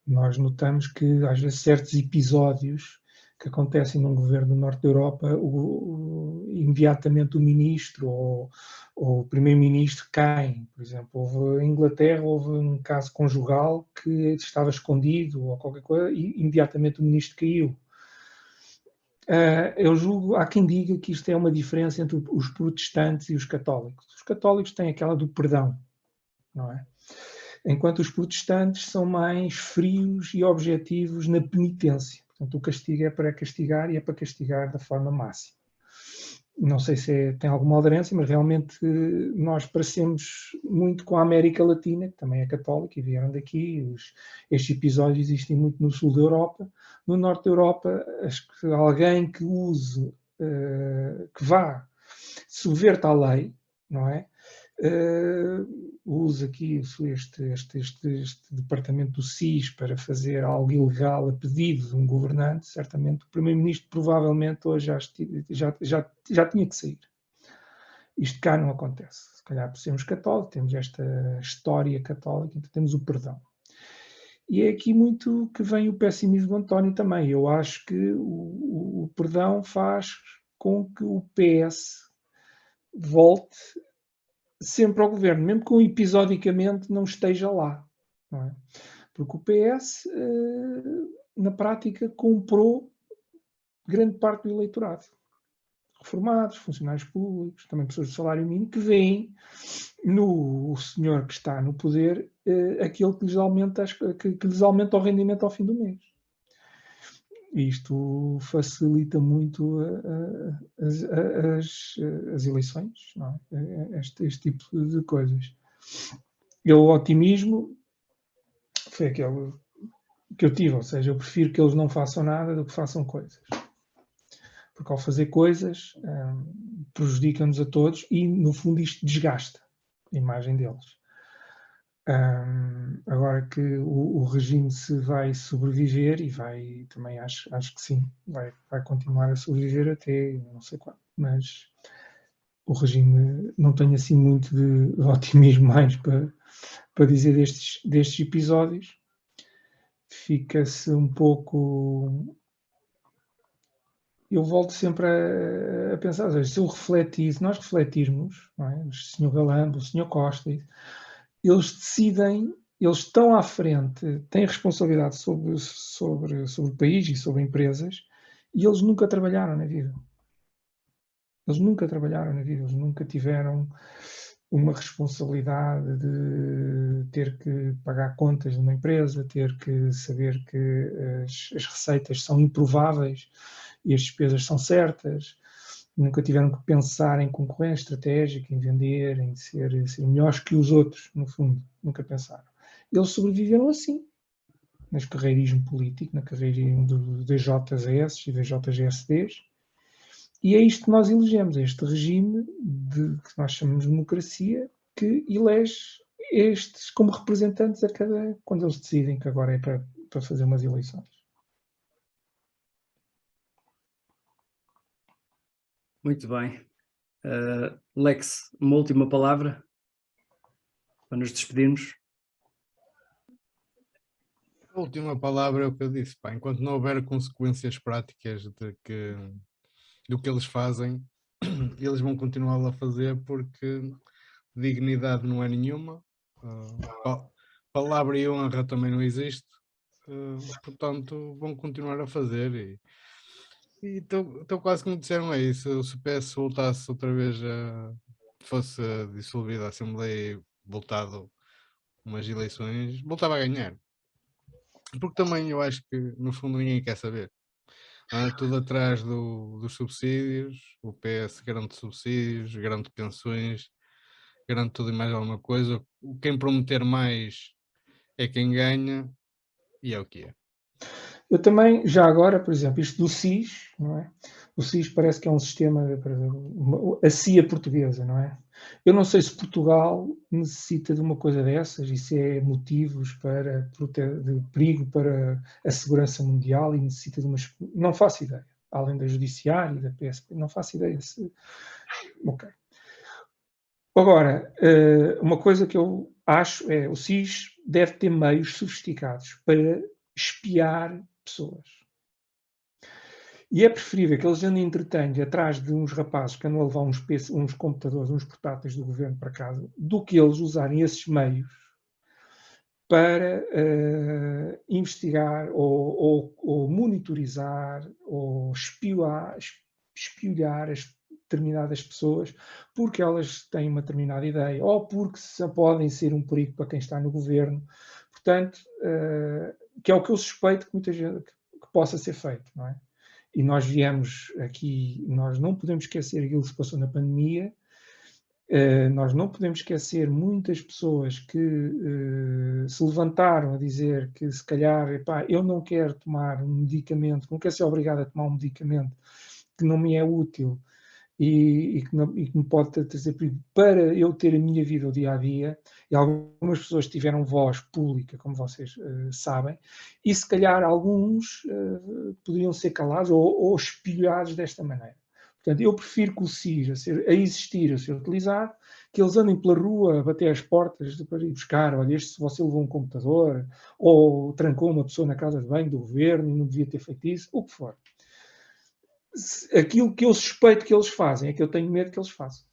Nós notamos que, às vezes, certos episódios que acontecem num governo do norte da Europa, imediatamente o ministro ou o primeiro-ministro caem. Por exemplo, em Inglaterra houve um caso conjugal que estava escondido ou qualquer coisa e imediatamente o ministro caiu. Eu julgo, há quem diga que isto é uma diferença entre os protestantes e os católicos. Os católicos têm aquela do perdão, não é? Enquanto os protestantes são mais frios e objetivos na penitência. Portanto, o castigo é para castigar e é para castigar da forma máxima. Não sei se tem alguma aderência, mas realmente nós parecemos muito com a América Latina, que também é católica e vieram daqui. Estes episódios existem muito no sul da Europa. No norte da Europa, acho que alguém que use, que vá, subverta a lei, não é? Usa aqui este departamento do SIS para fazer algo ilegal a pedido de um governante, certamente o primeiro-ministro provavelmente hoje já tinha que sair. Isto cá não acontece. Se calhar por sermos católicos, temos esta história católica, então temos o perdão. E é aqui muito que vem o pessimismo do António também. Eu acho que o perdão faz com que o PS volte sempre ao governo, mesmo que episodicamente não esteja lá. Não é? Porque o PS, na prática, comprou grande parte do eleitorado. Reformados, funcionários públicos, também pessoas de salário mínimo, que veem no senhor que está no poder aquele que lhes aumenta o rendimento ao fim do mês. Isto facilita muito as eleições, não é? Este tipo de coisas. O otimismo foi aquele que eu tive, ou seja, eu prefiro que eles não façam nada do que façam coisas. Porque ao fazer coisas prejudica-nos a todos e, no fundo, isto desgasta a imagem deles. Agora que o regime se vai sobreviver, e vai também acho que sim, vai continuar a sobreviver até não sei quando, mas o regime não tem assim muito de otimismo mais para dizer destes episódios. Fica-se um pouco... Eu volto sempre a pensar, se eu refletir, se nós refletirmos, não é? O Sr. Galamba, o Sr. Costa, eles decidem, eles estão à frente, têm responsabilidade sobre o país e sobre empresas, e eles nunca trabalharam na vida. Eles nunca trabalharam na vida, eles nunca tiveram uma responsabilidade de ter que pagar contas de uma empresa, ter que saber que as receitas são improváveis e as despesas são certas. Nunca tiveram que pensar em concorrência estratégica, em vender, em ser melhores que os outros, no fundo. Nunca pensaram. Eles sobreviveram assim, neste carreirismo político, na carreirismo dos DJS e DJGSDs, e é isto que nós elegemos, este regime que nós chamamos de democracia, que elege estes como representantes quando eles decidem que agora é para fazer umas eleições. Muito bem. Lex, uma última palavra para nos despedirmos. A última palavra é o que eu disse, pá. Enquanto não houver consequências práticas do que eles fazem, eles vão continuar a fazer porque dignidade não é nenhuma, palavra e honra também não existe, portanto vão continuar a fazer e estou quase como disseram aí, se o PS voltasse outra vez fosse dissolvida a Assembleia e voltado umas eleições, voltava a ganhar. Porque também eu acho que no fundo ninguém quer saber. Tudo atrás dos subsídios, o PS garante subsídios, garante pensões, garante tudo e mais alguma coisa. Quem prometer mais é quem ganha e é o que é. Eu também, já agora, por exemplo, isto do SIS, não é? O SIS parece que é um sistema, a CIA portuguesa, não é? Eu não sei se Portugal necessita de uma coisa dessas e se é motivos de perigo para a segurança mundial e necessita de umas... Não faço ideia. Além da Judiciária e da PSP, não faço ideia se... Ok. Agora, uma coisa que eu acho é o SIS deve ter meios sofisticados para espiar pessoas. E é preferível que eles andem entretendo atrás de uns rapazes que andam a levar uns computadores, uns portáteis do governo para casa, do que eles usarem esses meios para investigar ou monitorizar ou espiolhar as determinadas pessoas porque elas têm uma determinada ideia ou porque podem ser um perigo para quem está no governo. Portanto, que é o que eu suspeito que muita gente que possa ser feito, não é? E nós viemos aqui, nós não podemos esquecer aquilo que se passou na pandemia, nós não podemos esquecer muitas pessoas que se levantaram a dizer que se calhar, epá, eu não quero tomar um medicamento, não quero ser obrigado a tomar um medicamento que não me é útil e que me pode trazer perigo para eu ter a minha vida o dia a dia, e algumas pessoas tiveram voz pública, como vocês sabem, e se calhar alguns poderiam ser calados ou espelhados desta maneira. Portanto, eu prefiro que o SIS a existir, a ser utilizado, que eles andem pela rua a bater as portas para ir buscar, olha, se você levou um computador, ou trancou uma pessoa na casa de banho do governo e não devia ter feito isso, o que for. Aquilo que eu suspeito que eles fazem é que eu tenho medo que eles façam.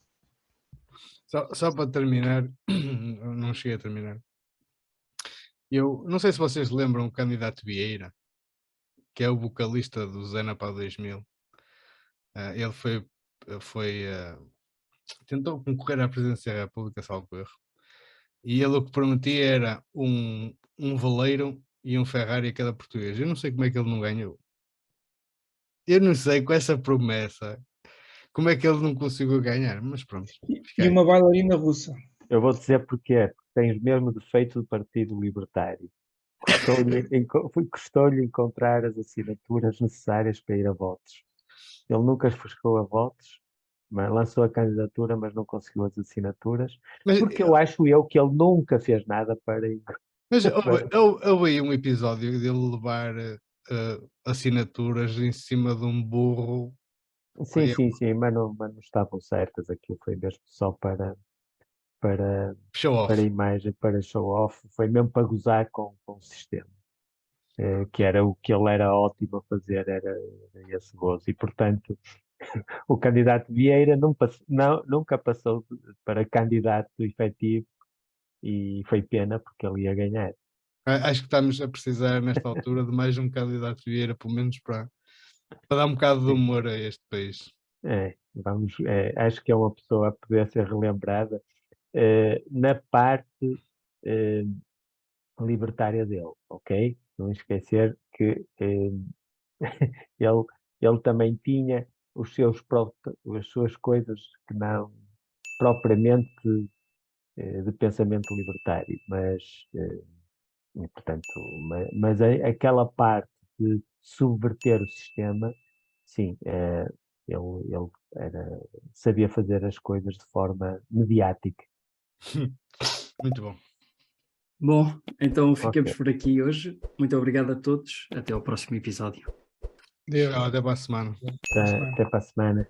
Só para terminar, não cheguei a terminar. Eu não sei se vocês lembram o candidato Vieira, que é o vocalista do Zena para 2000. Ele tentou concorrer à presidência da República, salvo erro. E ele o que prometia era um veleiro e um Ferrari a cada português. Eu não sei como é que ele não ganhou. Eu não sei, com essa promessa, como é que ele não conseguiu ganhar, mas pronto. E uma bailarina russa. Eu vou dizer porquê. Porque tens mesmo defeito do Partido Libertário. Custou-lhe encontrar as assinaturas necessárias para ir a votos. Ele nunca chegou a votos, mas lançou a candidatura, mas não conseguiu as assinaturas. Porque eu acho que ele nunca fez nada para ir. Mas houve aí um episódio dele levar assinaturas em cima de um burro. Sim, mas não estavam certas. Aquilo foi mesmo só para show off. Para a imagem, para show off. Foi mesmo para gozar com o sistema. Que era o que ele era ótimo a fazer, era esse gozo. E, portanto, o candidato Vieira nunca passou para candidato efetivo e foi pena porque ele ia ganhar. Acho que estamos a precisar, nesta altura, de mais um candidato Vieira, pelo menos para dar um bocado de humor a este país. Acho que é uma pessoa a poder ser relembrada na parte libertária dele, ok? Não esquecer que ele também tinha as suas coisas que não propriamente de pensamento libertário, mas portanto, mas aquela parte de subverter o sistema, sim, ele sabia fazer as coisas de forma mediática. Muito bom. Bom, então ficamos Ok. por aqui hoje. Muito obrigado a todos. Até ao próximo episódio. Tchau, até para a semana. Até para a semana.